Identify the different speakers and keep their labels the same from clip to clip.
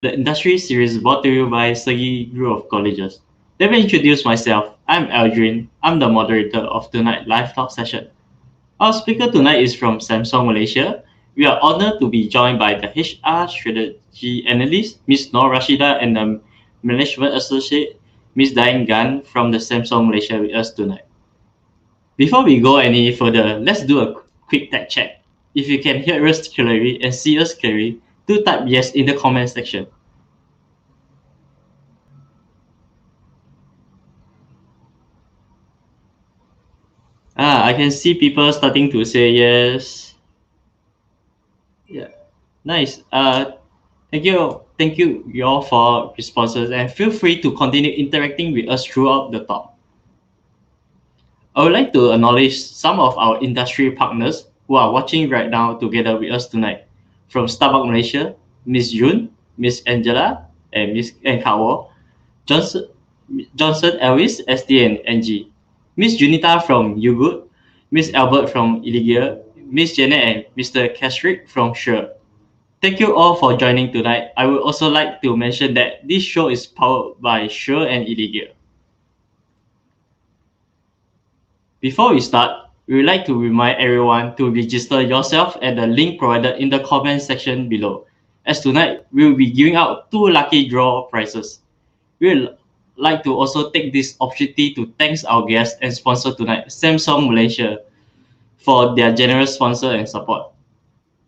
Speaker 1: the industry series brought to you by SEGi Group of Colleges. Let me introduce myself. I'm Aldrin. I'm the moderator of tonight's live talk session. Our speaker tonight is from Samsung Malaysia. We are honored to be joined by the HR Strategy Analyst, Ms. Nor Rashidah, and the Management Associate, Ms. Diane from the Samsung Malaysia with us tonight. Before we go any further, let's do a quick tech check. If you can hear us clearly and see us clearly, do type yes in the comment section. I can see people starting to say yes. Yeah, nice. Thank you all for responses, and feel free to continue interacting with us throughout the talk. I would like to acknowledge some of our industry partners who are watching right now together with us tonight. From Starbucks Malaysia, Miss June, Miss Angela, and Miss Kawo, Johnson, Johnson Elvis, SD and NG, Miss Junita from YouGood, Miss Albert from Illegal, Miss Janet and Mr. Kashrik from Sure. Thank you all for joining tonight. I would also like to mention that this show is powered by Sure and Illegal. Before we start, we would like to remind everyone to register yourself at the link provided in the comment section below. As tonight, we will be giving out 2 lucky draw prizes. We would like to also take this opportunity to thank our guests and sponsor tonight, Samsung Malaysia, for their generous sponsor and support.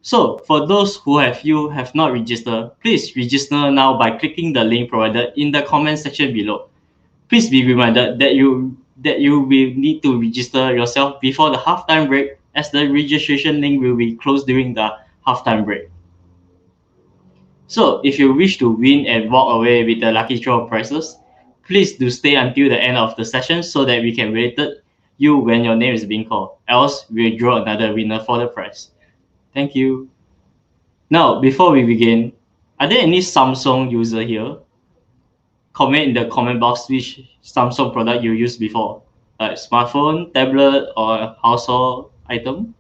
Speaker 1: So, for those who have not registered, please register now by clicking the link provided in the comment section below. Please be reminded that you will need to register yourself before the halftime break, as the registration link will be closed during the halftime break. So, if you wish to win and walk away with the lucky draw prizes, please do stay until the end of the session so that we can rate you when your name is being called. Else, we'll draw another winner for the prize. Thank you. Now, before we begin, are there any Samsung user here? Comment in the comment box which Samsung product you used before, like smartphone, tablet, or household item.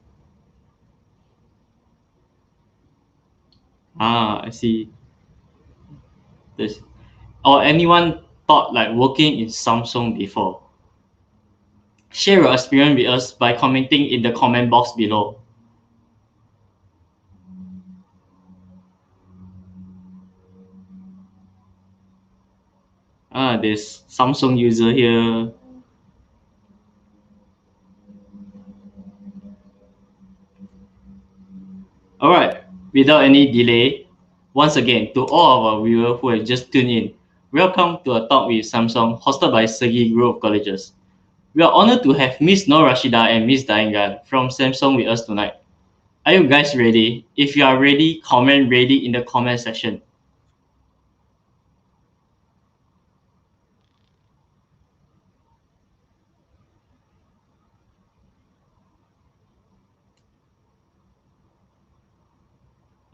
Speaker 1: I see. This or anyone thought like working in Samsung before. Share your experience with us by commenting in the comment box below. There's Samsung user here. Alright, without any delay, once again, to all of our viewers who have just tuned in, welcome to a talk with Samsung hosted by SEGi Group of Colleges. We are honored to have Miss Nor Rashidah and Miss Diane from Samsung with us tonight. Are you guys ready? If you are ready, comment ready in the comment section.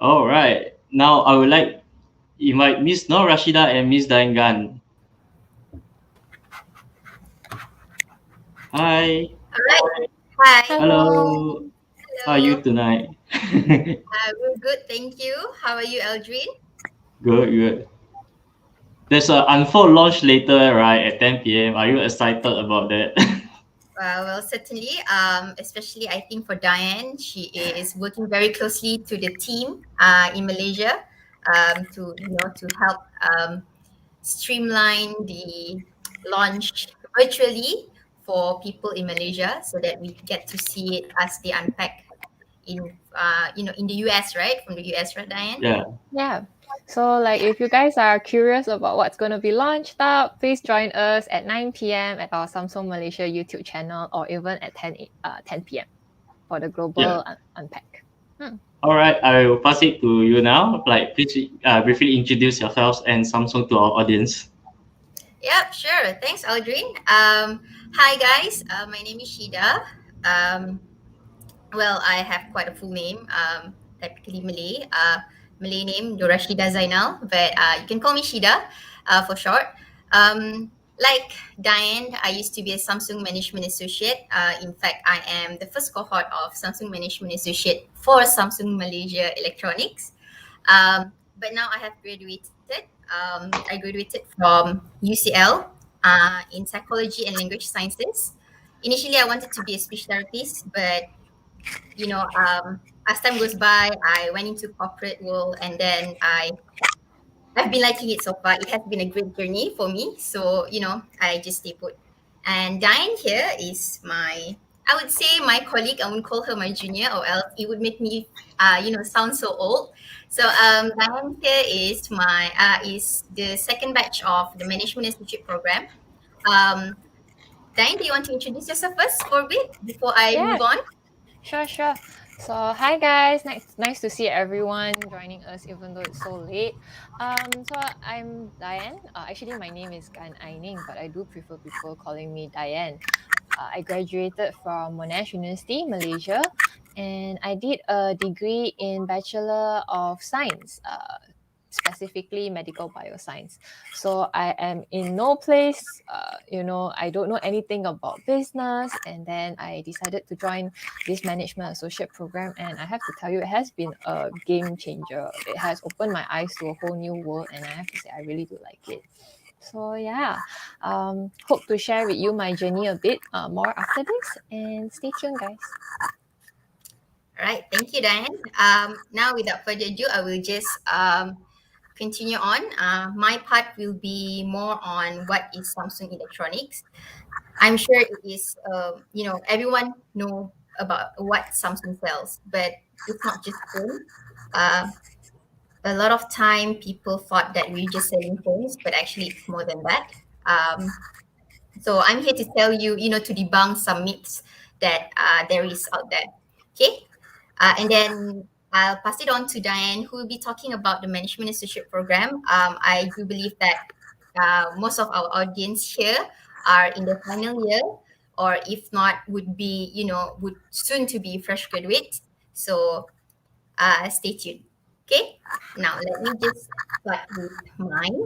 Speaker 1: Alright, now I would like to invite Miss Nor Rashidah and Miss Diane. Hi.
Speaker 2: Alright. Hi.
Speaker 1: Hello. How are you tonight?
Speaker 2: We're good, thank you. How are you, Aldrin?
Speaker 1: Good. There's an Unfold launch later, right, at 10 p.m. Are you excited about that?
Speaker 2: Well, certainly. Especially I think for Diane, she is working very closely to the team in Malaysia to help streamline the launch virtually for people in Malaysia, so that we get to see it as they unpack in the US, right? From the US, right, Diane?
Speaker 3: Yeah. So like if you guys are curious about what's going to be launched up, please join us at 9 p.m. at our Samsung Malaysia YouTube channel, or even at 10 p.m. for the global unpack.
Speaker 1: All right, I will pass it to you now. Like, please briefly introduce yourselves and Samsung to our audience.
Speaker 2: Yep, sure. Thanks, Aldrin. Hi, guys. My name is Shida. Well, I have quite a full name, typically Malay. Malay name, Rashidah Zainal, but you can call me Shida for short. Like Diane, I used to be a Samsung Management Associate. In fact, I am the first cohort of Samsung Management Associate for Samsung Malaysia Electronics. but now I have graduated. I graduated from UCL in psychology and language sciences. Initially, I wanted to be a speech therapist, but as time goes by, I went into corporate world, and then I've been liking it so far. It has been a great journey for me. So, I just stay put. And Diane here is I would say my colleague. I wouldn't call her my junior, or else it would make me, sound so old. So, Diane here is the second batch of the Management Internship Program. Um, Diane, do you want to introduce yourself first for a bit before I
Speaker 3: Yeah,
Speaker 2: move on?
Speaker 3: sure. So, hi guys, nice to see everyone joining us, even though it's so late. So I'm Diane. Actually, my name is Gan Aining, but I do prefer people calling me Diane. I graduated from Monash University, Malaysia, and I did a degree in Bachelor of Science, specifically medical bioscience. So I am in no place, I don't know anything about business. And then I decided to join this management associate program. And I have to tell you, it has been a game changer. It has opened my eyes to a whole new world. And I have to say, I really do like it. So yeah, hope to share with you my journey a bit more after this. And stay tuned, guys.
Speaker 2: All right, thank you, Diane. Now, without further ado, I will just continue on. My part will be more on what is Samsung Electronics. I'm sure it is, everyone know about what Samsung sells, but it's not just phone. Uh, a lot of time, people thought that we're just selling phones, but actually it's more than that. So I'm here to tell you, to debunk some myths that there is out there. Okay, and then I'll pass it on to Diane, who will be talking about the Management Associate Program. I do believe that most of our audience here are in the final year, or if not, would soon to be fresh graduates. So stay tuned. Okay, now let me just start with mine.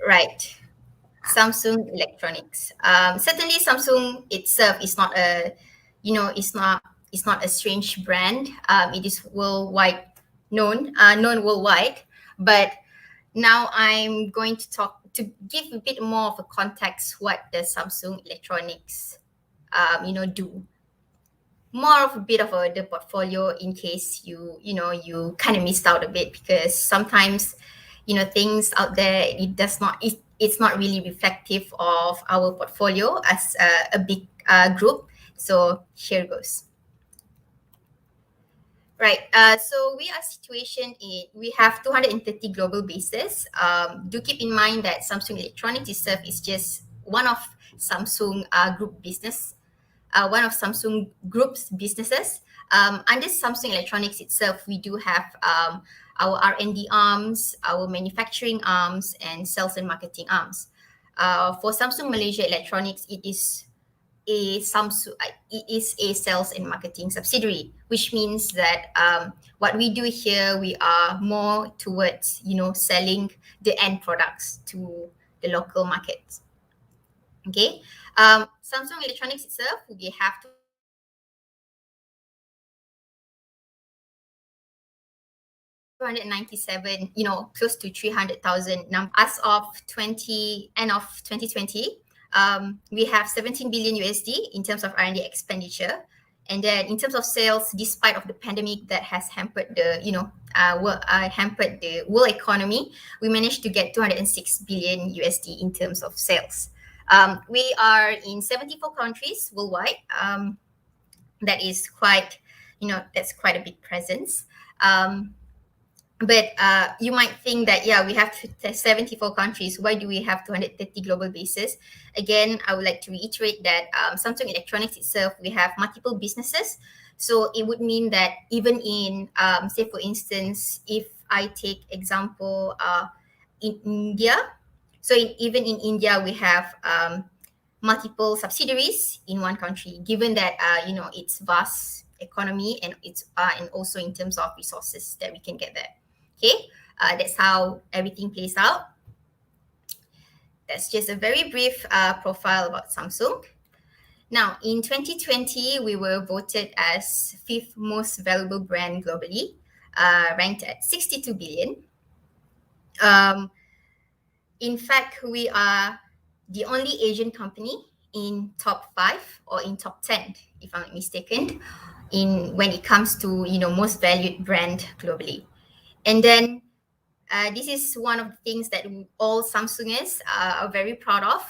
Speaker 2: Right. Samsung Electronics. Certainly, Samsung itself is not it's not a strange brand. It is known worldwide. But now I'm going to talk to give a bit more of a context what the Samsung Electronics, do. More of a bit of the portfolio in case you kind of missed out a bit, because sometimes things out there, it's not really reflective of our portfolio as a big group. So here goes. Right. So we are situated we have 230 global bases. Do keep in mind that Samsung Electronics itself is just one of Samsung group business, one of Samsung Group's businesses. Under Samsung Electronics itself, we do have our R&D arms, our manufacturing arms, and sales and marketing arms. For Samsung Malaysia Electronics, it is a sales and marketing subsidiary, which means that what we do here, we are more towards selling the end products to the local markets. Okay, Samsung Electronics itself, we have 297, close to 300,000 as of end of 2020. We have 17 billion USD in terms of R&D expenditure. And then in terms of sales, despite of the pandemic that has hampered hampered the world economy, we managed to get 206 billion USD in terms of sales. We are in 74 countries worldwide. That is that's quite a big presence. But you might think that, we have 74 countries. Why do we have 230 global bases? Again, I would like to reiterate that Samsung Electronics itself, we have multiple businesses. So it would mean that even in, say for instance, if I take example in India, so even in India, we have multiple subsidiaries in one country, given that, it's vast economy, and it's and also in terms of resources that we can get there. Okay, that's how everything plays out. That's just a very brief profile about Samsung. Now, in 2020, we were voted as 5th most valuable brand globally. ranked at 62 billion. In fact, we are the only Asian company in top 5 or in top 10, if I'm not mistaken, when it comes to most valued brand globally. And then this is one of the things that all Samsungers are very proud of.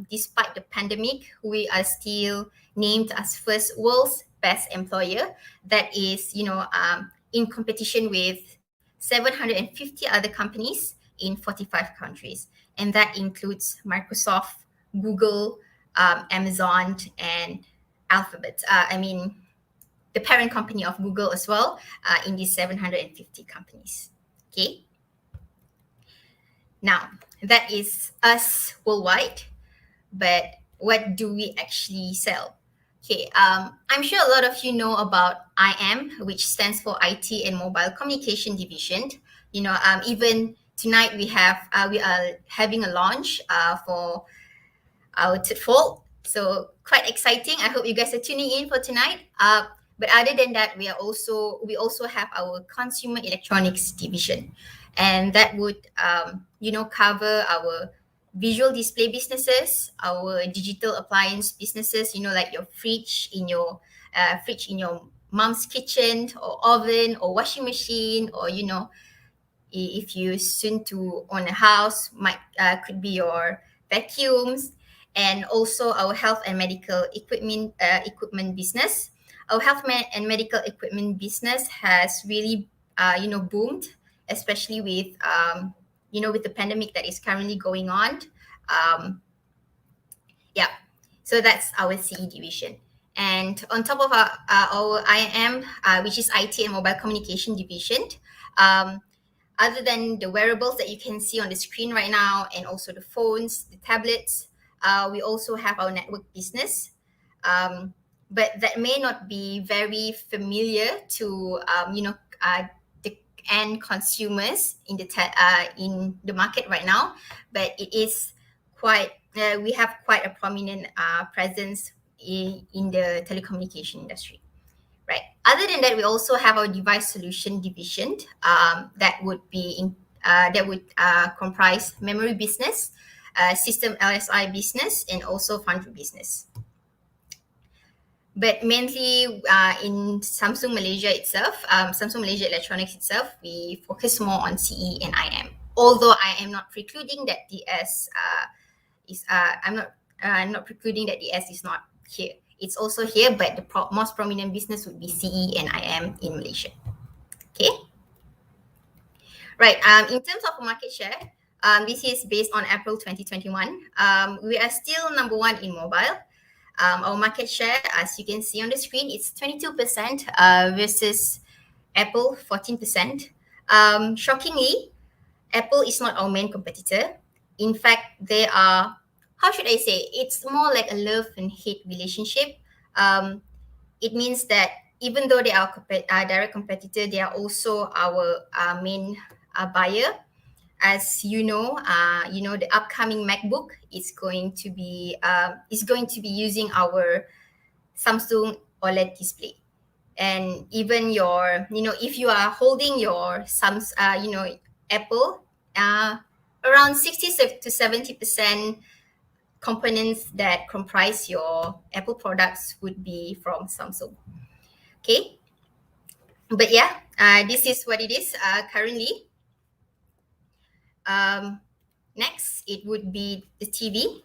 Speaker 2: Despite the pandemic, we are still named as first world's best employer. That is, in competition with 750 other companies in 45 countries. And that includes Microsoft, Google, Amazon, and Alphabet. The parent company of Google as well, in these 750 companies. Okay. Now, that is us worldwide, but what do we actually sell? Okay, I'm sure a lot of you know about IM, which stands for IT and Mobile Communication Division. Even tonight we are having a launch for our third fall. So quite exciting. I hope you guys are tuning in for tonight. But other than that, we also have our Consumer Electronics Division, and that would cover our visual display businesses, our digital appliance businesses, like your fridge in your mom's kitchen, or oven, or washing machine, or if you soon to own a house, could be your vacuums. And also our health and medical equipment business. Our health and medical equipment business has really boomed, especially with with the pandemic that is currently going on. So that's our CE division. And on top of our IM, which is IT and Mobile Communication Division, other than the wearables that you can see on the screen right now, and also the phones, the tablets, we also have our network business. But that may not be very familiar to the end consumers in the market right now. But it is quite we have quite a prominent presence in the telecommunication industry. Right. Other than that, we also have our device solution division that would comprise memory business, system LSI business, and also foundry business. But mainly in Samsung Malaysia itself, Samsung Malaysia Electronics itself, we focus more on CE and IM. Although I am not precluding that DS I'm not precluding that DS is not here. It's also here, but the most prominent business would be CE and IM in Malaysia. Okay. Right. In terms of market share, this is based on April 2021. We are still number 1 in mobile. Our market share, as you can see on the screen, it's 22% versus Apple 14%. Shockingly, Apple is not our main competitor. In fact, they are, how should I say, it's more like a love and hate relationship. It means that even though they are our direct competitor, they are also our main buyer. As you know, the upcoming MacBook is going to be using our Samsung OLED display. And even if you are holding your Apple, around 60 to 70% components that comprise your Apple products would be from Samsung. Okay, but yeah, this is what it is currently. Next, it would be the TV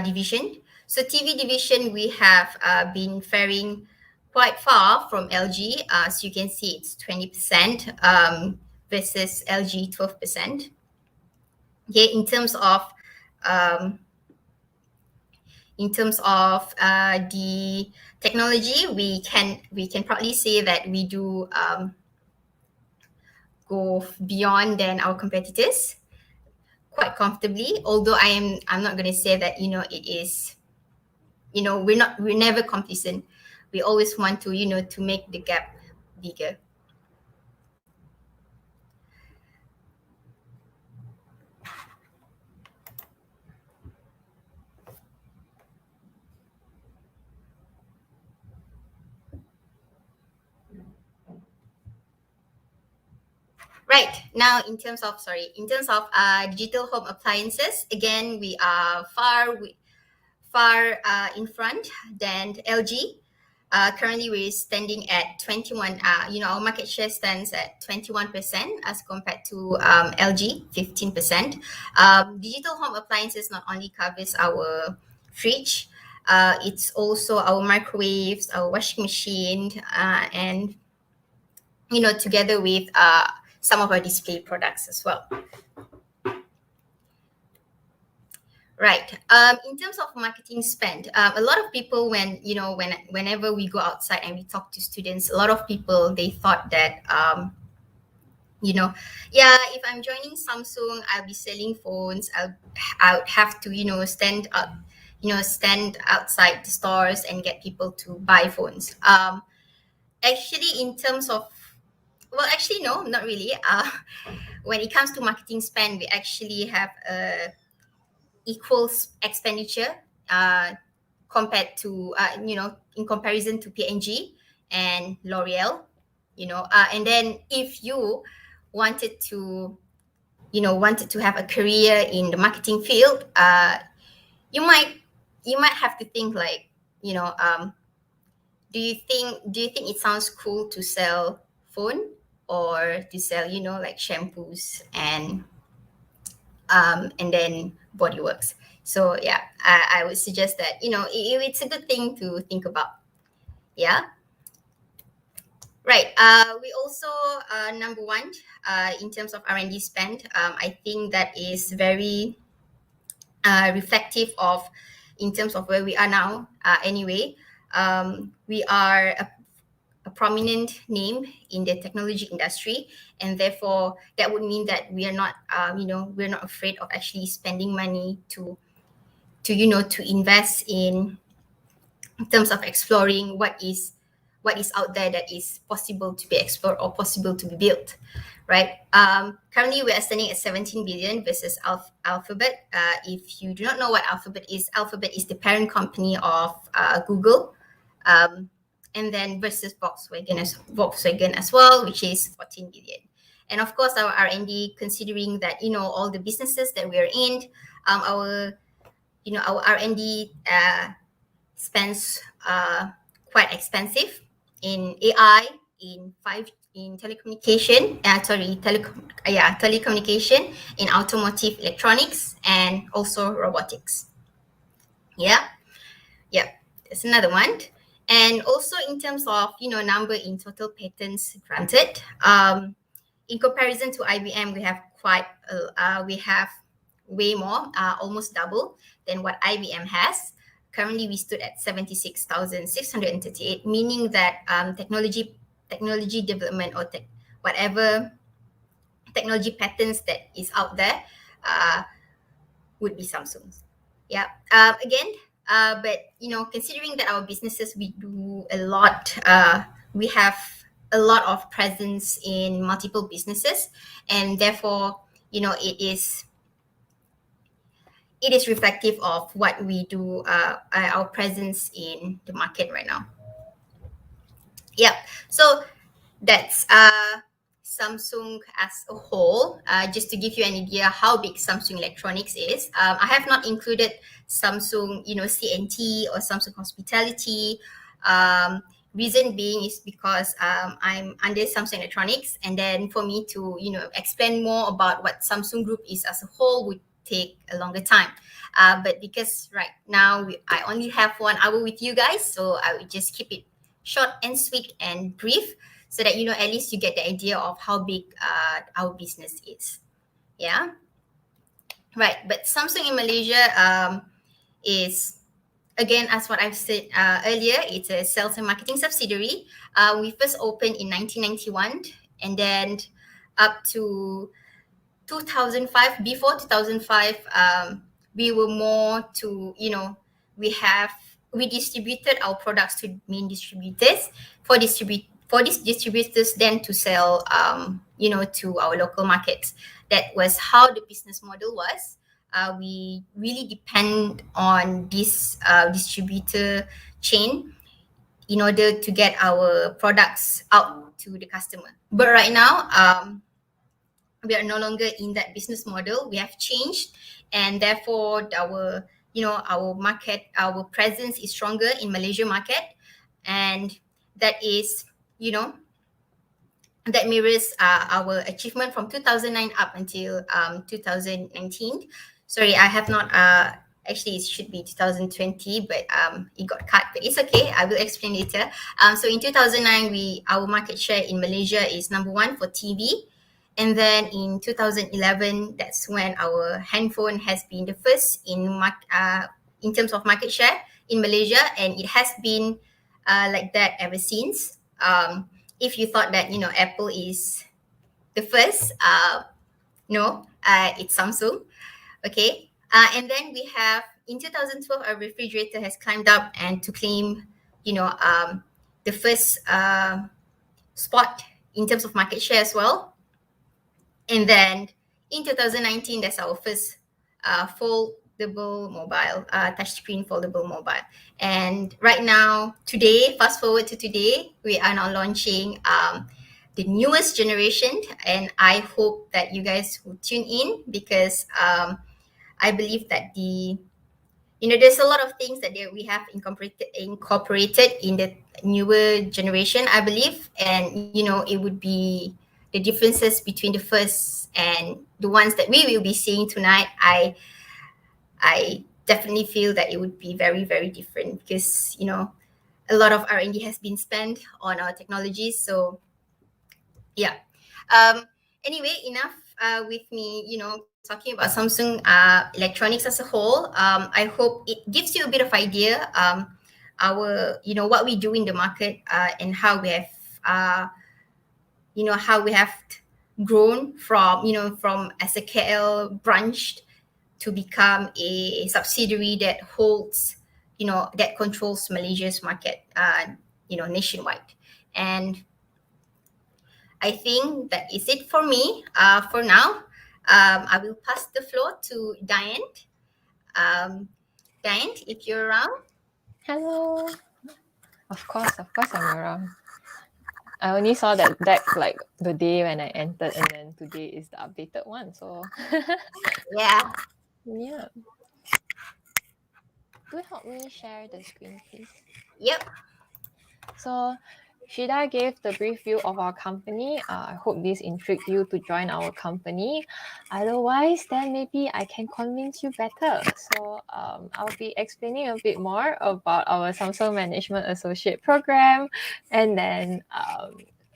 Speaker 2: division. So TV division, we have been faring quite far from LG. As you can see, it's 20% versus LG 12%. Okay, in terms of the technology, we can probably say that we do go beyond than our competitors quite comfortably. Although I'm not going to say that it is, we're never complacent. We always want to to make the gap bigger. Right now, in terms of digital home appliances, again we are far in front than LG. Currently, we're standing at 21. Our market share stands at 21% as compared to LG 15%. Digital home appliances not only covers our fridge, it's also our microwaves, our washing machine, and together with some of our display products as well. Right. In terms of marketing spend, a lot of people, whenever we go outside and we talk to students, a lot of people, they thought that, if I'm joining Samsung, I'll be selling phones. I would have to, stand outside the stores and get people to buy phones. Actually, in terms of, no, not really. When it comes to marketing spend, we actually have a equals expenditure compared to in comparison to P&G and L'Oreal, and then if you wanted to have a career in the marketing field, you might have to think like, do you think it sounds cool to sell phone or to sell like shampoos and then body works? So yeah, I would suggest that it's a good thing to think about. Yeah. Right. We also number one in terms of R&D spend. I think that is very reflective of in terms of where we are now. Anyway, we are a prominent name in the technology industry, and therefore that would mean that we are not we're not afraid of actually spending money to invest in terms of exploring what is out there that is possible to be explored or possible to be built, right? Currently we are standing at 17 billion versus Alphabet. If you do not know what Alphabet is the parent company of Google, and then versus Volkswagen as well, which is 14 billion. And of course, our R&D, considering that all the businesses that we are in, our R&D spends quite expensive in AI, in telecommunication, telecommunication, in automotive electronics, and also robotics. Yeah, that's another one. And also in terms of number in total patents granted, in comparison to IBM, we have way more, almost double than what IBM has. Currently, we stood at 76,638, meaning that technology development or whatever technology patents that is out there would be Samsung's. Yeah. Again, but considering that our businesses, we do a lot. We have a lot of presence in multiple businesses, and therefore, it is reflective of what we do, our presence in the market right now. Yeah, so that's Samsung as a whole. Just to give you an idea how big Samsung Electronics is. I have not included Samsung, CNT or Samsung Hospitality. Reason being is because I'm under Samsung Electronics, and then for me to explain more about what Samsung Group is as a whole would take a longer time. But because right now I only have 1 hour with you guys, so I would just keep it short and sweet and brief, so that at least you get the idea of how big our business is. Yeah. Right. But Samsung in Malaysia is, again, as what I've said earlier, it's a sales and marketing subsidiary. We first opened in 1991, and then up to 2005. Before 2005, we were more to we distributed our products to main distributors for these distributors then to sell to our local markets. That was how the business model was. We really depend on this distributor chain in order to get our products out to the customer. But right now, we are no longer in that business model. We have changed, and therefore our market, our presence is stronger in Malaysia market, and that is that mirrors our achievement from 2009 up until 2019. Sorry, I have not. Actually, it should be 2020, but it got cut. But it's okay. I will explain later. So in 2009, our market share in Malaysia is number one for TV, and then in 2011, that's when our handphone has been the first in terms of market share in Malaysia, and it has been like that ever since. If you thought that Apple is the first, no, it's Samsung. Okay, and then we have in 2012 our refrigerator has climbed up and to claim the first spot in terms of market share as well. And then in 2019, that's our first foldable mobile, touchscreen foldable mobile. And right now, today, fast forward to today, we are now launching the newest generation. And I hope that you guys will tune in, because I believe that there's a lot of things that we have incorporated in the newer generation, I believe. And, it would be the differences between the first and the ones that we will be seeing tonight. I definitely feel that it would be very, very different, because, a lot of R&D has been spent on our technologies. So, yeah. Anyway, enough with me, talking about Samsung electronics as a whole. I hope it gives you a bit of idea what we do in the market, and how we have grown from as a KL branch to become a subsidiary that holds that controls Malaysia's market nationwide. And I think that is it for me for now. I will pass the floor to Diane. Diane, if you're around.
Speaker 3: Hello. Of course I'm around. I only saw that deck like the day when I entered, and then today is the updated one. So
Speaker 2: Yeah.
Speaker 3: yeah. Do help me share the screen, please.
Speaker 2: Yep.
Speaker 3: So Shida gave the brief view of our company. I hope this intrigued you to join our company. Otherwise, then maybe I can convince you better. So I'll be explaining a bit more about our Samsung Management Associate Program, and then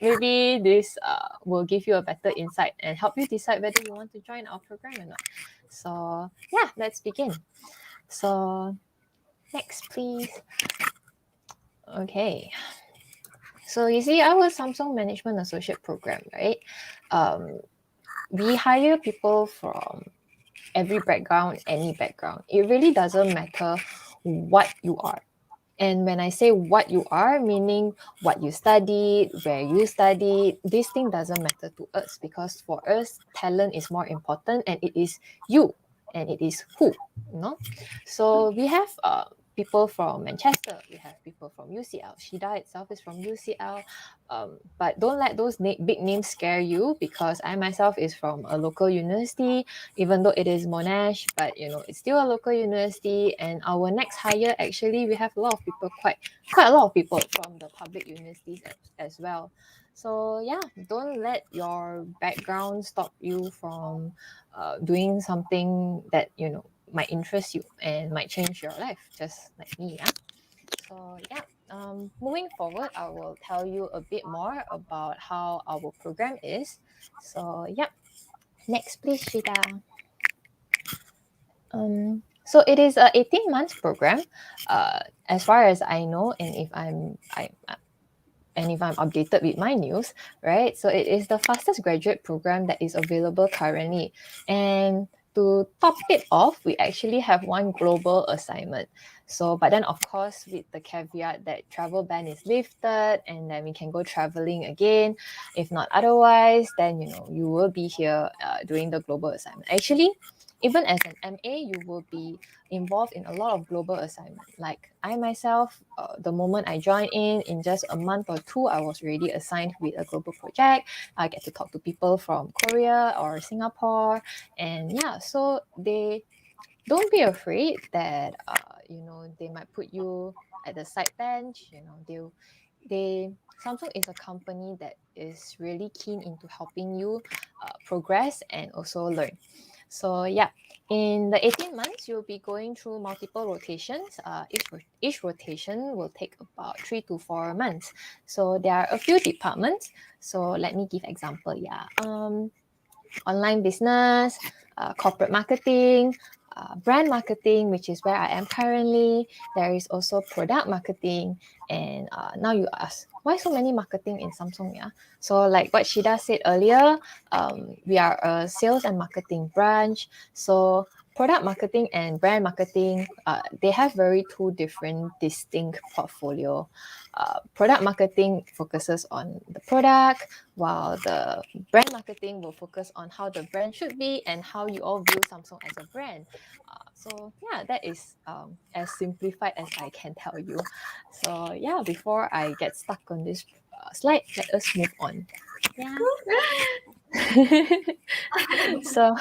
Speaker 3: maybe this will give you a better insight and help you decide whether you want to join our program or not. So yeah, let's begin. So next, please. Okay. So you see, our Samsung Management Associate Program, right? We hire people from every background, any background. It really doesn't matter what you are. And when I say what you are, meaning what you studied, where you studied, this thing doesn't matter to us, because for us, talent is more important, and it is you and it is who, So we have people from Manchester, we have people from UCL. Shida itself is from UCL, but don't let those big names scare you, because I myself is from a local university, even though it is Monash, but it's still a local university. And our next hire, actually, we have a lot of people, quite a lot of people from the public universities as well. So yeah, don't let your background stop you from doing something that might interest you and might change your life, just like me. Yeah. So yeah, moving forward, I will tell you a bit more about how our program is. So yeah, next please, Shida. So it is a 18-month program, as far as I know, and if I'm updated with my news, right? So it is the fastest graduate program that is available currently. And to top it off, we actually have one global assignment. So, but then of course, with the caveat that travel ban is lifted, and then we can go traveling again. If not otherwise, then you will be here during the global assignment. Actually, even as an MA, you will be involved in a lot of global assignments. Like I myself, the moment I joined in just a month or two, I was already assigned with a global project. I get to talk to people from Korea or Singapore, and yeah, so they don't be afraid that they might put you at the side bench. They Samsung is a company that is really keen into helping you progress and also learn. So yeah, in the 18 months, you'll be going through multiple rotations. Each rotation will take about 3 to 4 months. So there are a few departments. So let me give example. Yeah, online business, corporate marketing, brand marketing, which is where I am currently. There is also product marketing. And now you ask, why so many marketing in Samsung? Yeah. So like what Shida said earlier, we are a sales and marketing branch. So product marketing and brand marketing, they have very two different distinct portfolio. Product marketing focuses on the product, while the brand marketing will focus on how the brand should be and how you all view Samsung as a brand. So yeah, that is as simplified as I can tell you. So yeah, before I get stuck on this slide, let us move on. Yeah. so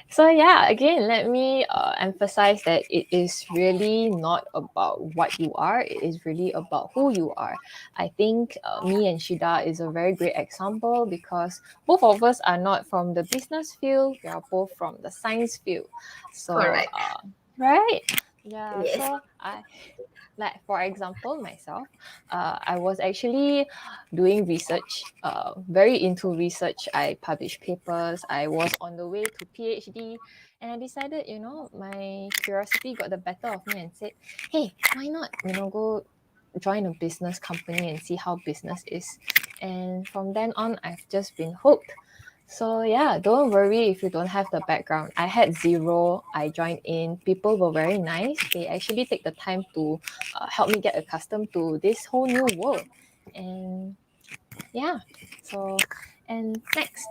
Speaker 3: So yeah, again, let me emphasize that it is really not about what you are. It is really about who you are. I think me and Shida is a very great example because both of us are not from the business field. We are both from the science field. So
Speaker 2: Correct.
Speaker 3: right, yeah.
Speaker 2: Yes.
Speaker 3: So like for example, myself, I was actually doing research, very into research. I published papers. I was on the way to PhD, and I decided, my curiosity got the better of me and said, hey, why not, go join a business company and see how business is. And from then on, I've just been hooked. So yeah, don't worry if you don't have the background. I had zero. I joined in. People were very nice. They actually take the time to help me get accustomed to this whole new world. And yeah, so and next.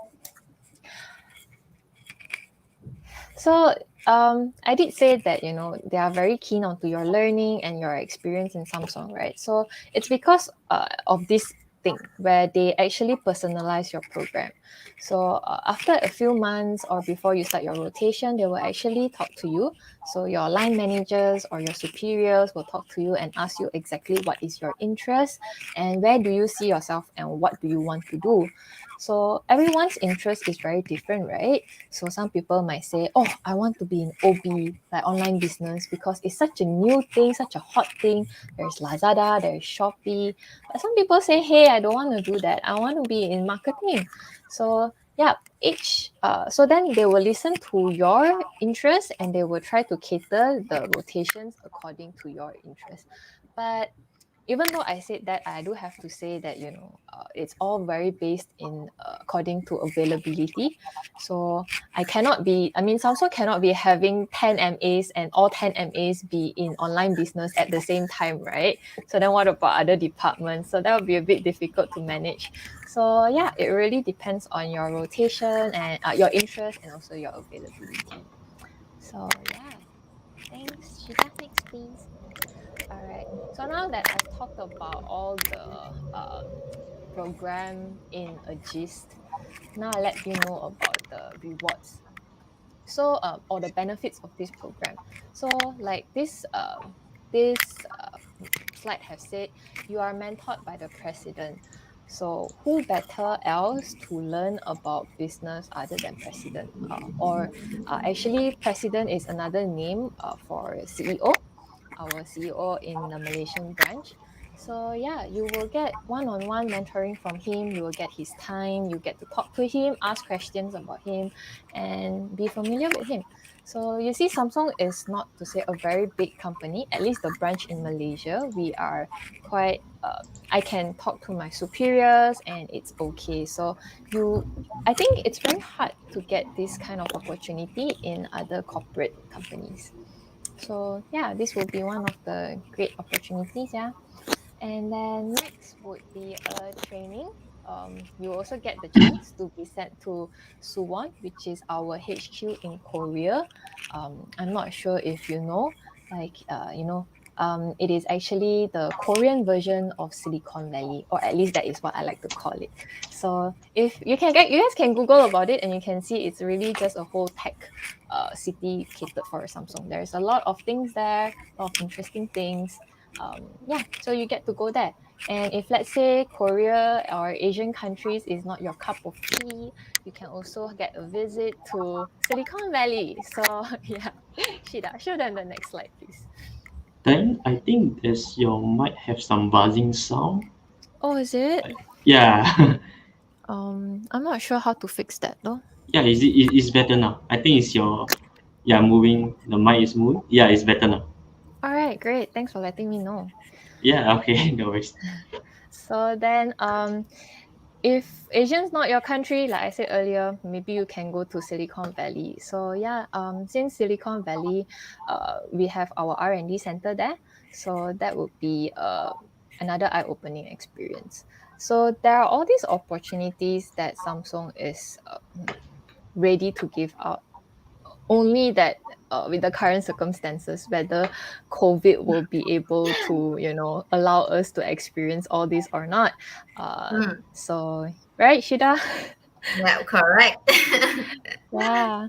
Speaker 3: So I did say that they are very keen onto your learning and your experience in Samsung, right? So it's because of this thing where they actually personalize your program. So after a few months or before you start your rotation, they will actually talk to you. So your line managers or your superiors will talk to you and ask you exactly what is your interest and where do you see yourself and what do you want to do. So everyone's interest is very different, right? So some people might say, oh, I want to be in OB, like online business, because it's such a new thing, such a hot thing. There's Lazada, there's Shopee. But some people say, hey, I don't want to do that. I want to be in marketing. So yeah, so then they will listen to your interest and they will try to cater the rotations according to your interest. But even though I said that, I do have to say that it's all very based in according to availability. So Samsung cannot be having 10 MAs and all 10 MAs be in online business at the same time, right? So then what about other departments? So that would be a bit difficult to manage. So yeah, it really depends on your rotation and your interest and also your availability. So yeah, thanks. Shida, next please. All right. So now that I've talked about all the program in a gist, now I let you know about the rewards. So or the benefits of this program. So like this slide have said, you are mentored by the president. So who better else to learn about business other than president? Actually, president is another name for CEO, our CEO in the Malaysian branch. So yeah, you will get one-on-one mentoring from him. You will get his time. You get to talk to him, ask questions about him, and be familiar with him. So you see, Samsung is not to say a very big company. At least the branch in Malaysia, we are quite. I can talk to my superiors, and it's okay. So I think it's very hard to get this kind of opportunity in other corporate companies. So yeah, this will be one of the great opportunities. Yeah. And then next would be a training. you also get the chance to be sent to Suwon, which is our HQ in Korea. I'm not sure if you know, it is actually the Korean version of Silicon Valley, or at least that is what I like to call it. So if you guys can Google about it, and you can see it's really just a whole tech city catered for Samsung. There's a lot of things there, a lot of interesting things. So you get to go there. And if, let's say, Korea or Asian countries is not your cup of tea, you can also get a visit to Silicon Valley. So yeah, Shida, show them the next slide, please.
Speaker 1: Then I think your might have some buzzing sound.
Speaker 3: Oh, is it?
Speaker 1: Yeah.
Speaker 3: I'm not sure how to fix that though.
Speaker 1: Yeah, it's better now. I think it's moving. The mic is moving. Yeah, it's better now.
Speaker 3: All right, great. Thanks for letting me know.
Speaker 1: Yeah, okay, no worries.
Speaker 3: So then, if Asian's not your country, like I said earlier, maybe you can go to Silicon Valley. So yeah, since Silicon Valley, we have our R&D center there. So that would be another eye-opening experience. So there are all these opportunities that Samsung is ready to give out. Only that with the current circumstances, whether COVID will be able to, allow us to experience all this or not. So, right, Shida?
Speaker 2: Yeah, correct.
Speaker 3: Yeah.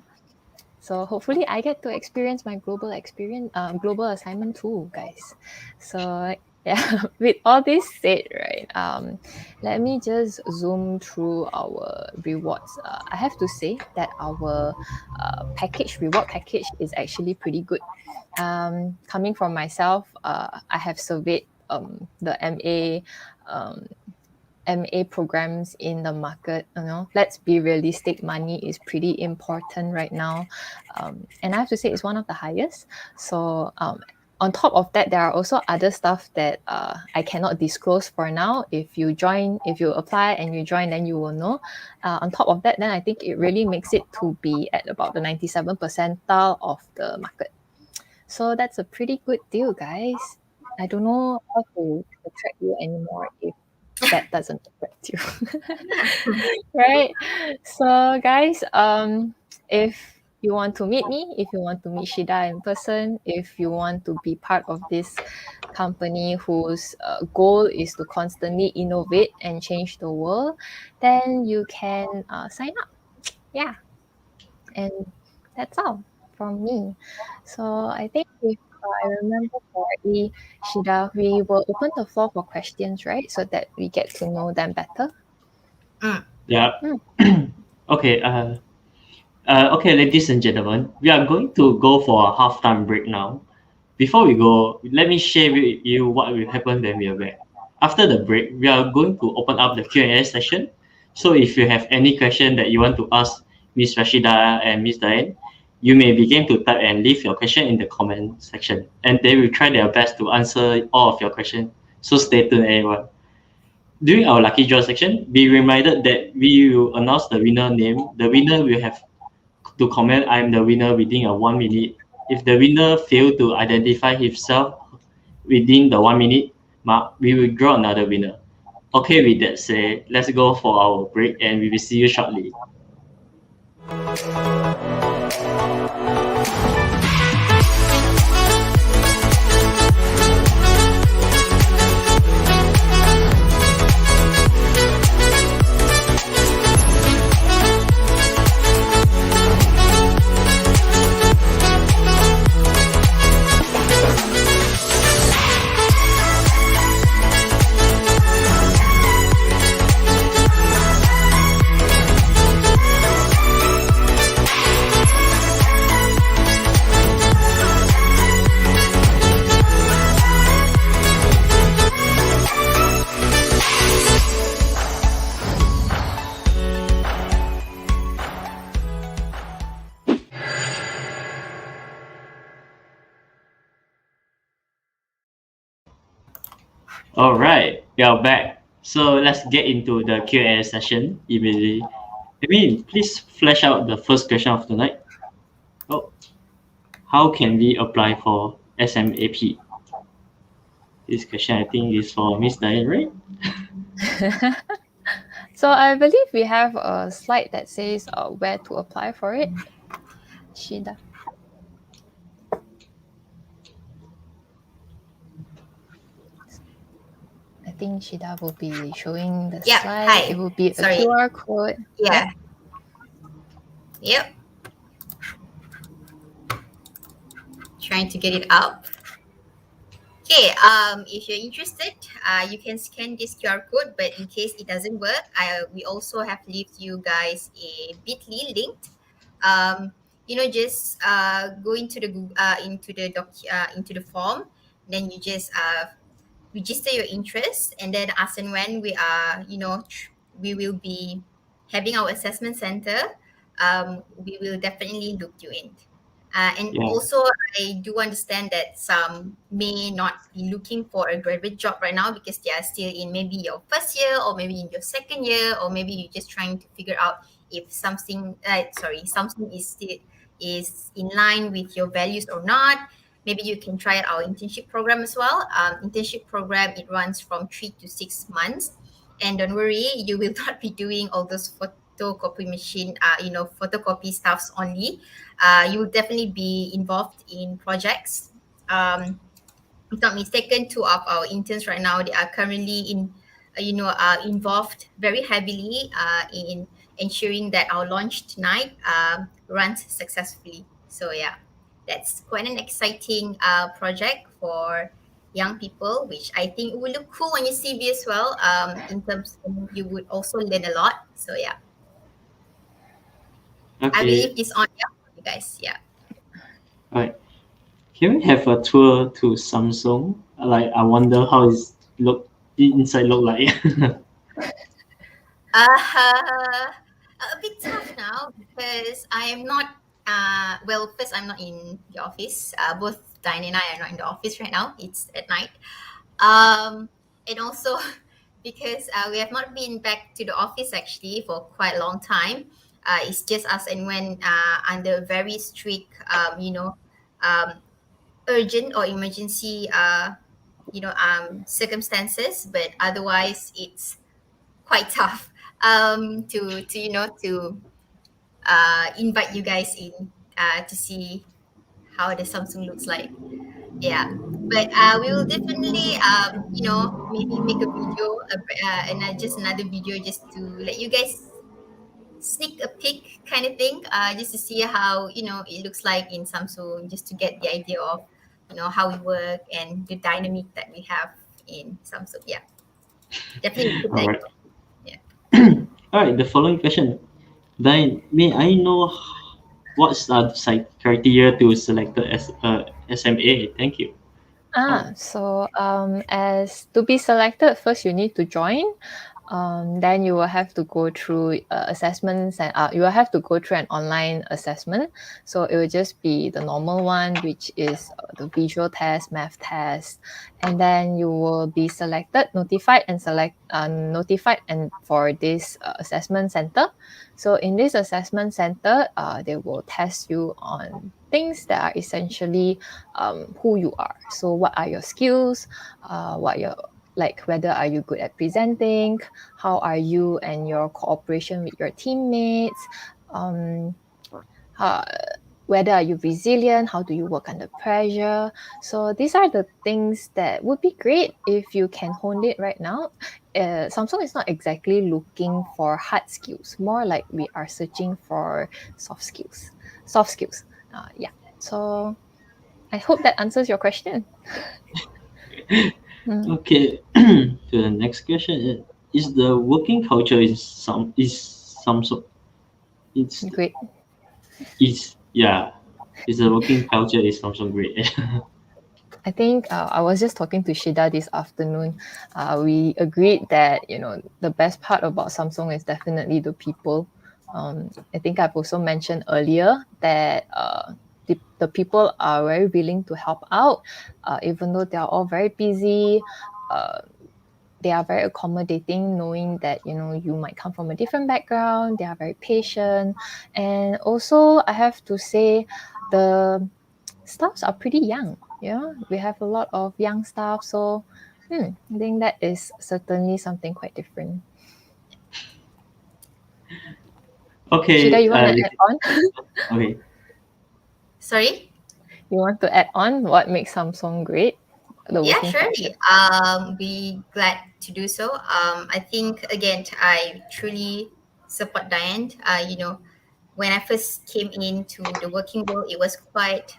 Speaker 3: So hopefully I get to experience my global assignment too, guys. So yeah, with all this said, right, let me just zoom through our rewards. I have to say that our reward package is actually pretty good. Coming from myself, I have surveyed the MA programs in the market. Let's be realistic, money is pretty important right now, and I have to say it's one of the highest. So on top of that, there are also other stuff that I cannot disclose for now. If you apply and you join, then you will know. On top of that, then I think it really makes it to be at about the 97 percentile of the market. So that's a pretty good deal, guys. I don't know how to attract you anymore if that doesn't affect you. Right? So guys, if you want to meet me, if you want to meet Shida in person, if you want to be part of this company whose goal is to constantly innovate and change the world, then you can sign up. Yeah. And that's all from me. So I think if I remember correctly, Shida, we will open the floor for questions, right? So that we get to know them better.
Speaker 1: Yeah. Okay. Okay, ladies and gentlemen, we are going to go for a halftime break now. Before we go, let me share with you what will happen when we are back. After the break, we are going to open up the Q&A session. So if you have any question that you want to ask Miss Rashidah and Miss Diane, you may begin to type and leave your question in the comment section, and they will try their best to answer all of your questions. So stay tuned, everyone. During our lucky draw section, be reminded that we will announce the winner name. The winner will have to comment "I am the winner" within 1 minute. If the winner fails to identify himself within the 1 minute mark, we will draw another winner. Okay, with that said, let's go for our break and we will see you shortly. All right, we are back. So let's get into the Q&A session immediately. Please flesh out the first question of the night. Oh, how can we apply for SMAP? This question I think is for Miss Diane, right?
Speaker 3: So I believe we have a slide that says where to apply for it. Shida. I think Shida will be showing the
Speaker 2: Yeah,
Speaker 3: slide.
Speaker 2: hi.
Speaker 3: It will be a
Speaker 2: Sorry.
Speaker 3: QR code.
Speaker 2: Yeah. Yep. Trying to get it up. Okay, if you're interested, you can scan this QR code, but in case it doesn't work, we also have left you guys a bit.ly link. Just go into the into the form, then you just register your interest, and then as and when we are, we will be having our assessment center, we will definitely look you in. And
Speaker 1: Yeah.
Speaker 2: also, I do understand that some may not be looking for a graduate job right now because they are still in maybe your first year or maybe in your second year, or maybe you're just trying to figure out if something is in line with your values or not. Maybe you can try out our internship program as well. Internship program, it runs from 3 to 6 months, and don't worry, you will not be doing all those photocopy machine, photocopy stuffs only. You will definitely be involved in projects. If not mistaken, two of our interns right now, they are currently involved very heavily in ensuring that our launch tonight runs successfully. So yeah, that's quite an exciting project for young people, which I think will look cool on your CV as well. In terms, you would also learn a lot. So yeah, I will
Speaker 1: Okay.
Speaker 2: leave this on here for you guys. Yeah.
Speaker 1: Right. Can we have a tour to Samsung? Like, I wonder how is look inside look like.
Speaker 2: A bit tough now because I am not. First, I'm not in the office. Both Diane and I are not in the office right now. It's at night. And also because we have not been back to the office actually for quite a long time. It's just us and when under very strict, um, urgent or emergency, circumstances. But otherwise, it's quite tough to invite you guys in to see how the Samsung looks like. Yeah, but we will definitely maybe make a video, and just another video just to let you guys sneak a peek kind of thing, just to see how it looks like in Samsung, just to get the idea of how we work and the dynamic that we have in Samsung. Yeah, definitely put
Speaker 1: All
Speaker 2: that.
Speaker 1: right.
Speaker 2: Yeah.
Speaker 1: All right. The following question. Then, may I know what's the criteria to select the SMA? Thank you.
Speaker 3: So as to be selected, first you need to join. Then you will have to go through assessments, and you will have to go through an online assessment. So it will just be the normal one, which is the visual test, math test, and then you will be notified and for this assessment center. So in this assessment center, they will test you on things that are essentially who you are. So what are your skills? What your like whether are you good at presenting, how are you and your cooperation with your teammates, how, whether are you resilient, how do you work under pressure. So these are the things that would be great if you can hone it right now. Samsung is not exactly looking for hard skills, more like we are searching for soft skills. Yeah, so I hope that answers your question.
Speaker 1: Okay. To the next question is the working culture is Samsung. It's
Speaker 3: Great.
Speaker 1: is yeah. Is the working culture is Samsung great?
Speaker 3: I think I was just talking to Shida this afternoon. We agreed that the best part about Samsung is definitely the people. I think I've also mentioned earlier that the people are very willing to help out, even though they are all very busy. They are very accommodating, knowing that you might come from a different background. They are very patient, and also I have to say the staffs are pretty young. Yeah, we have a lot of young staff, so I think that is certainly something quite different.
Speaker 1: Okay.
Speaker 3: Shida, you want to add on?
Speaker 1: Okay.
Speaker 2: Sorry?
Speaker 3: You want to add on what makes Samsung great? The
Speaker 2: Yeah,
Speaker 3: working culture.
Speaker 2: surely. Be glad to do so. I think again, I truly support Diane. When I first came into the working world, it was quite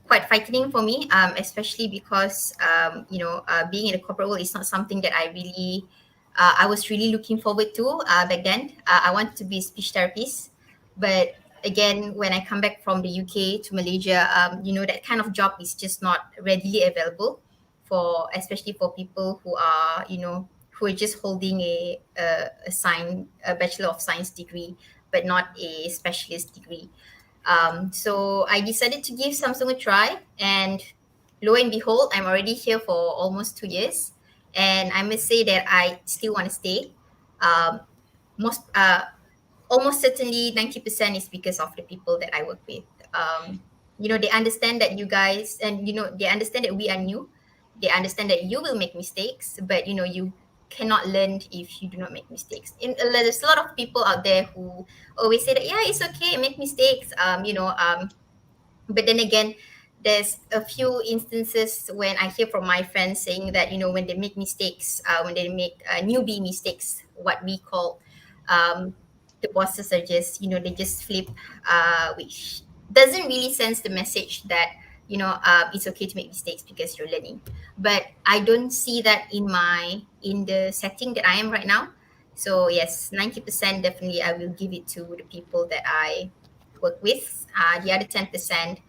Speaker 2: frightening for me, especially because being in a corporate world is not something that I was really looking forward to back then. I wanted to be a speech therapist, but again, when I come back from the UK to Malaysia, that kind of job is just not readily available especially for people who are just holding a Bachelor of Science degree, but not a specialist degree. So I decided to give Samsung a try, and lo and behold, I'm already here for almost 2 years, and I must say that I still want to stay. Um, most Almost certainly 90% is because of the people that I work with. They understand that you guys, and they understand that we are new. They understand that you will make mistakes, but you cannot learn if you do not make mistakes. There's a lot of people out there who always say that, yeah, it's okay, make mistakes. But then again, there's a few instances when I hear from my friends saying that when they make mistakes, when they make newbie mistakes, what we call, um, the bosses are just they just flip, which doesn't really sense the message that it's okay to make mistakes because you're learning. But I don't see that in the setting that I am right now. So yes, 90% definitely I will give it to the people that I work with. The other 10%,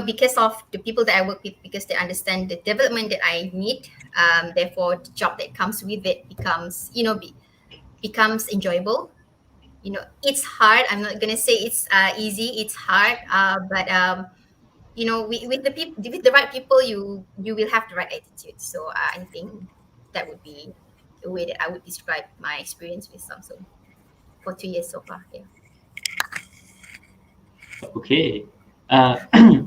Speaker 2: because of the people that I work with, because they understand the development that I need. Therefore, the job that comes with it becomes enjoyable. It's hard. I'm not gonna say it's easy. It's hard. But with the people, with the right people, you will have the right attitude. So I think that would be the way that I would describe my experience with Samsung for 2 years so far. Yeah.
Speaker 1: Okay.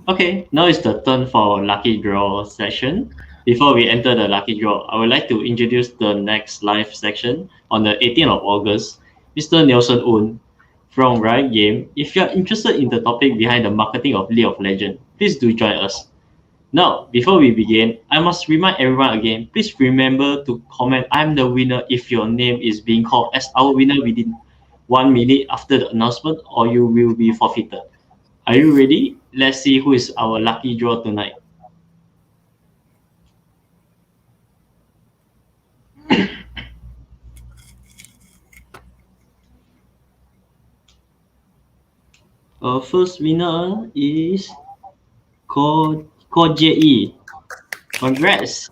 Speaker 1: Okay, now it's the turn for lucky draw session. Before we enter the lucky draw, I would like to introduce the next live section on the 18th of August. Mr. Nelson Un from Riot Game. If you are interested in the topic behind the marketing of League of Legends, please do join us. Now, before we begin, I must remind everyone again, please remember to comment I'm the winner if your name is being called as our winner within 1 minute after the announcement, or you will be forfeited. Are you ready? Let's see who is our lucky draw tonight. Our first winner is Jay. Congrats!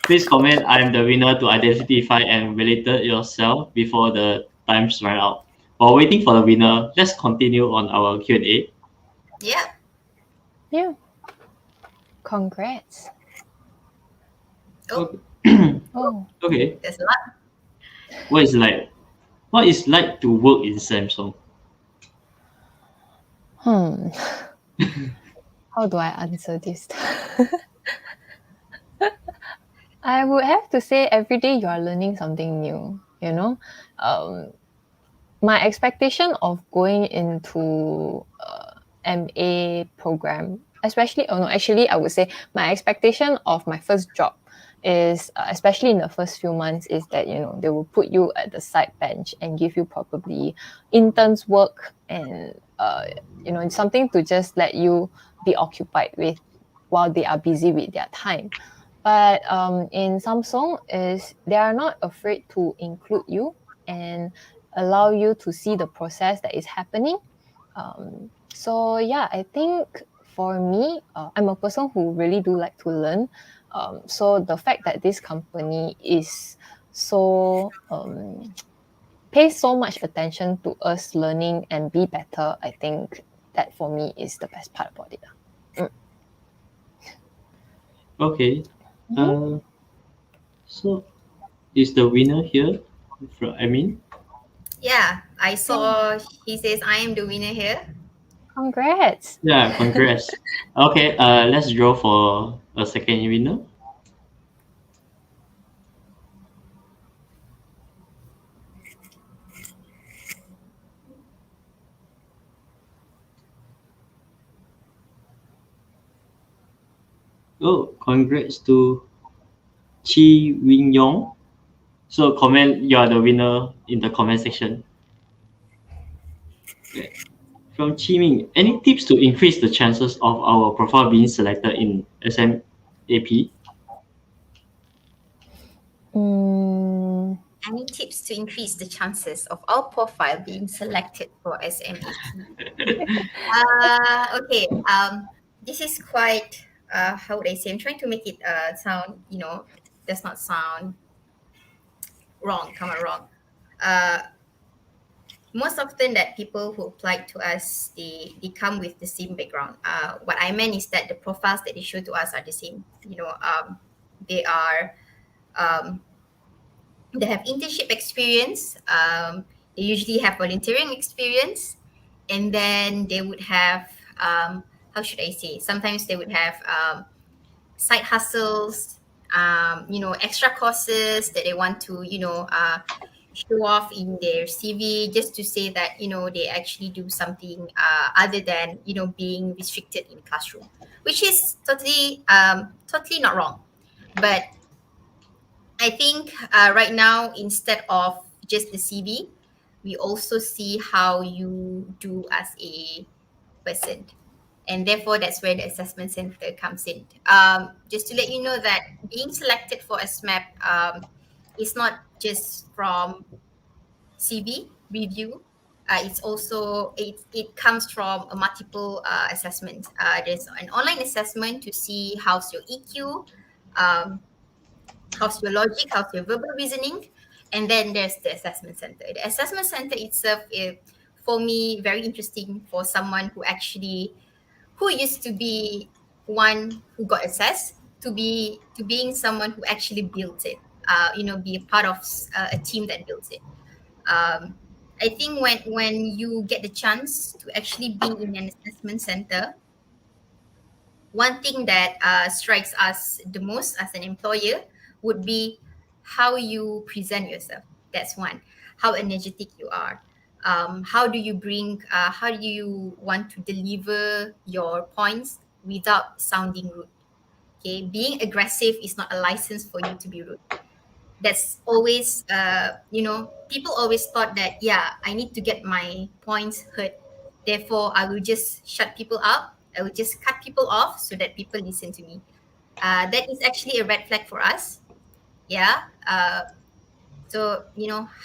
Speaker 1: Please comment I am the winner to identify and validate yourself before the times run out. While waiting for the winner, let's continue on our Q&A.
Speaker 2: Yeah.
Speaker 3: Yeah. Congrats.
Speaker 2: Oh,
Speaker 3: Oh.
Speaker 1: Okay.
Speaker 2: there's a lot.
Speaker 1: What is like to work in Samsung?
Speaker 3: How do I answer this? I would have to say every day you are learning something new, my expectation of going into MA program, actually I would say my expectation of my first job is, especially in the first few months, is that they will put you at the side bench and give you probably interns work and something to just let you be occupied with while they are busy with their time. But in Samsung is they are not afraid to include you and allow you to see the process that is happening. So yeah, I think for me, I'm a person who really do like to learn. So the fact that this company is so pays so much attention to us learning and be better, I think that for me is the best part about it.
Speaker 1: Okay. So is the winner here?
Speaker 2: Yeah, I saw he says I am the winner here.
Speaker 3: Congrats.
Speaker 1: Yeah, congrats. Okay, let's draw for a second winner. Oh, congrats to Chi Win Yong. So comment, you are the winner in the comment section. Okay. From Chi Ming, any tips to increase the chances of our profile being selected in SMAP?
Speaker 2: Any tips to increase the chances of our profile being selected for SMAP? Okay. This is quite. How would I say? I'm trying to make it sound. Does not sound wrong. Come on, wrong. Most often that people who apply to us, they come with the same background. What I meant is that the profiles that they show to us are the same. They are they have internship experience. They usually have volunteering experience, and then they would have how should I say? Sometimes they would have side hustles, extra courses that they want to show off in their CV, just to say that they actually do something other than being restricted in classroom, which is totally not wrong. But I think right now, instead of just the CV, we also see how you do as a person. And therefore, that's where the assessment center comes in. Just to let you know that being selected for a SMAP is not just from CV review. It comes from a multiple assessment. There's an online assessment to see how's your EQ, um, how's your logic, how's your verbal reasoning, and then there's the assessment center. The assessment center itself is, for me, very interesting for someone who used to be one who got assessed to being someone who actually built it. Be a part of a team that builds it. I think when you get the chance to actually be in an assessment center, one thing that strikes us the most as an employer would be how you present yourself. That's one. How energetic you are. How do you want to deliver your points without sounding rude? Okay, being aggressive is not a license for you to be rude. That's always, people always thought that, yeah, I need to get my points heard. Therefore, I will just shut people up. I will just cut people off so that people listen to me. That is actually a red flag for us. Yeah. So,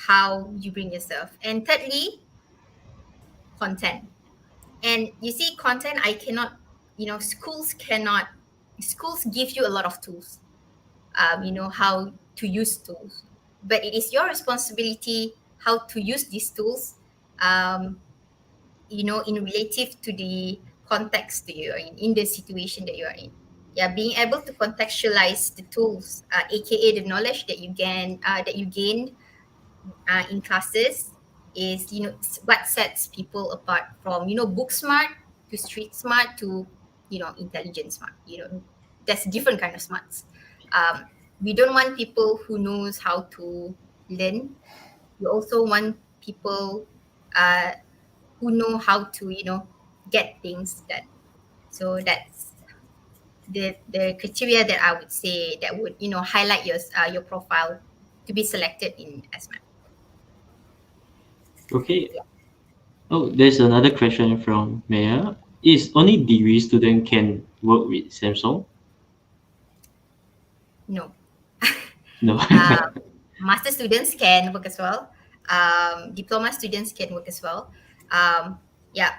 Speaker 2: how you bring yourself. And thirdly, content. And you see, content, I cannot, schools give you a lot of tools, how to use tools, but it is your responsibility how to use these tools, um, in relative to the context that you're in the situation that you are in. Yeah, being able to contextualize the tools, aka the knowledge that you gained in classes, is what sets people apart from book smart to street smart to intelligent smart. That's different kind of smarts. We don't want people who knows how to learn. We also want people uh, who know how to get things done. So that's the criteria that I would say that would highlight your profile to be selected in SMAP.
Speaker 1: Okay. Oh, there's another question from Maya. Is only degree student can work with Samsung?
Speaker 2: No.
Speaker 1: No.
Speaker 2: Master students can work as well. Diploma students can work as well. Yeah,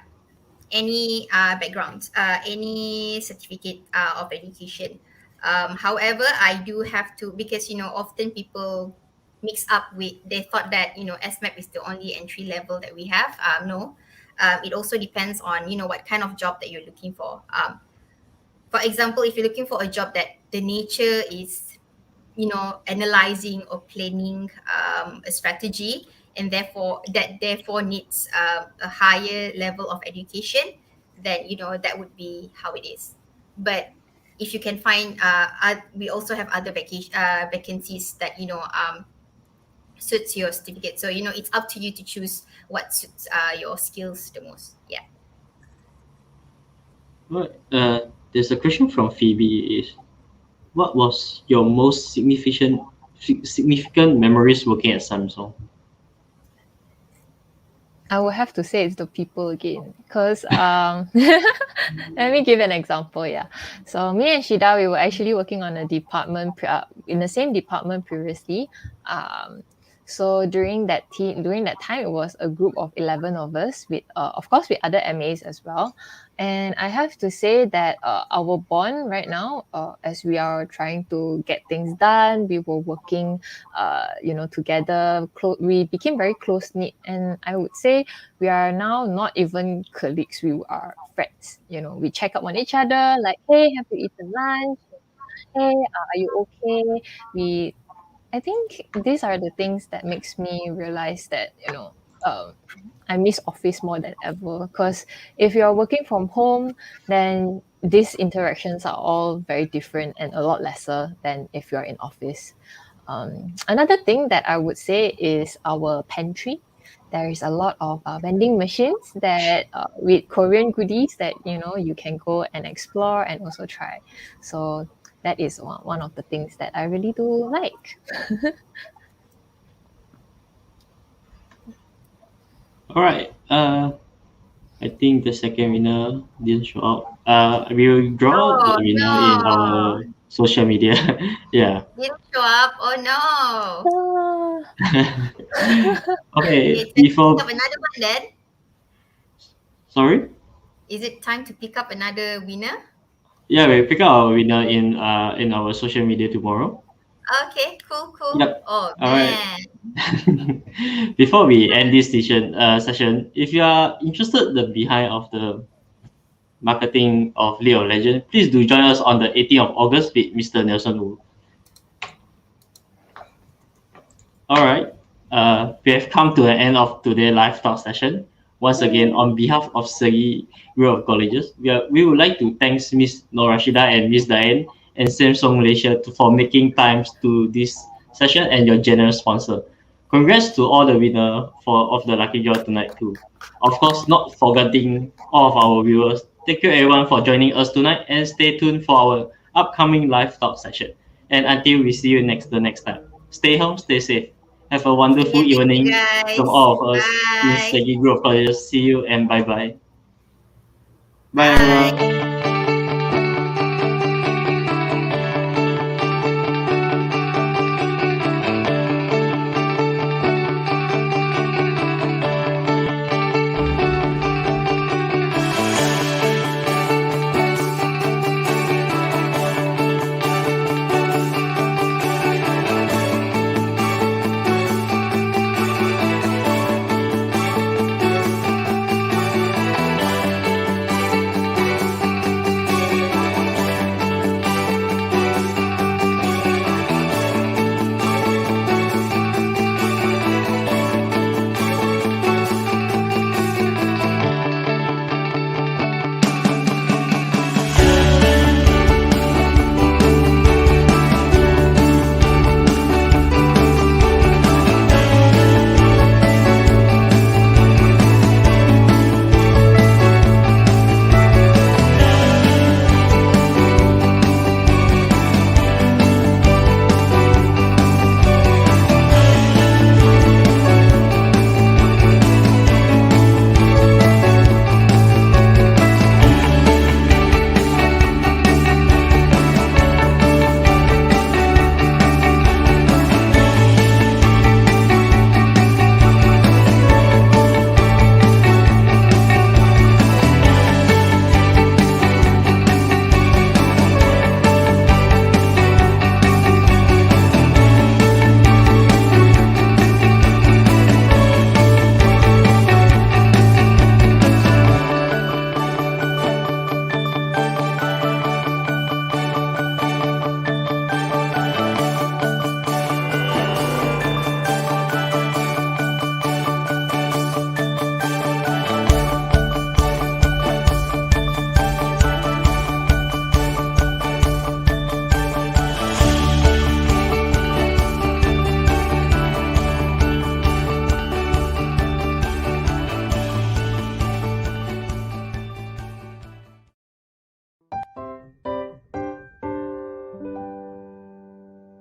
Speaker 2: any background, any certificate of education. However, I do have to, because often people mix up with, they thought that SMAP is the only entry level that we have. No, it also depends on what kind of job that you're looking for. For example, if you're looking for a job that the nature is analyzing or planning a strategy, and therefore needs a higher level of education, then that would be how it is. But if you can find, we also have other vacancies that suits your certificate. So it's up to you to choose what suits your skills the most. Yeah.
Speaker 1: Right. There's a question from Phoebe. Is what was your most significant memories working at Samsung?
Speaker 3: I would have to say it's the people again, because let me give an example. Yeah, so me and Shida, we were actually working on a department in the same department previously. So during that time, it was a group of 11 of us, with of course with other MAs as well. And I have to say that our bond right now, as we are trying to get things done, we were working, together. We became very close knit, and I would say we are now not even colleagues. We are friends. We check up on each other, like, hey, have you eaten lunch? Hey, are you okay? We I think these are the things that makes me realize that I miss office more than ever. Because if you're working from home, then these interactions are all very different and a lot lesser than if you're in office. Another thing that I would say is our pantry. There is a lot of vending machines that with Korean goodies that you can go and explore and also try. So that is one of the things that I really do like.
Speaker 1: All right. I think the second winner didn't show up. We will draw the
Speaker 2: Oh
Speaker 1: winner in
Speaker 2: no,
Speaker 1: our social media. Yeah.
Speaker 2: didn't show up. Oh no.
Speaker 1: Okay.
Speaker 2: Okay, time to pick
Speaker 1: Before,
Speaker 2: up another one then.
Speaker 1: sorry.
Speaker 2: Is it time to pick up another winner?
Speaker 1: Yeah, we pick up our winner in our social media tomorrow.
Speaker 2: Okay, cool.
Speaker 1: Yep.
Speaker 2: Oh
Speaker 1: All right.
Speaker 2: man.
Speaker 1: Before we end this session, if you are interested in the behind of the marketing of League of Legends, please do join us on the 18th of August with Mr. Nelson Wu. All right. We have come to the end of today's live talk session. Once again, on behalf of SEGi Group of Colleges, we would like to thank Miss Rashidah and Miss Diane and Samsung Malaysia for making times to this session and your generous sponsor. Congrats to all the winner of the lucky draw tonight too. Of course, not forgetting all of our viewers. Thank you everyone for joining us tonight and stay tuned for our upcoming live talk session. And until we see you the next time. Stay home, stay safe. Have a
Speaker 2: See
Speaker 1: wonderful
Speaker 2: you. Thank you
Speaker 1: evening from
Speaker 2: guys.
Speaker 1: all of us in
Speaker 2: Bye.
Speaker 1: SEGi Group of Colleges. See you and bye bye. Bye
Speaker 2: Bye.
Speaker 1: everyone.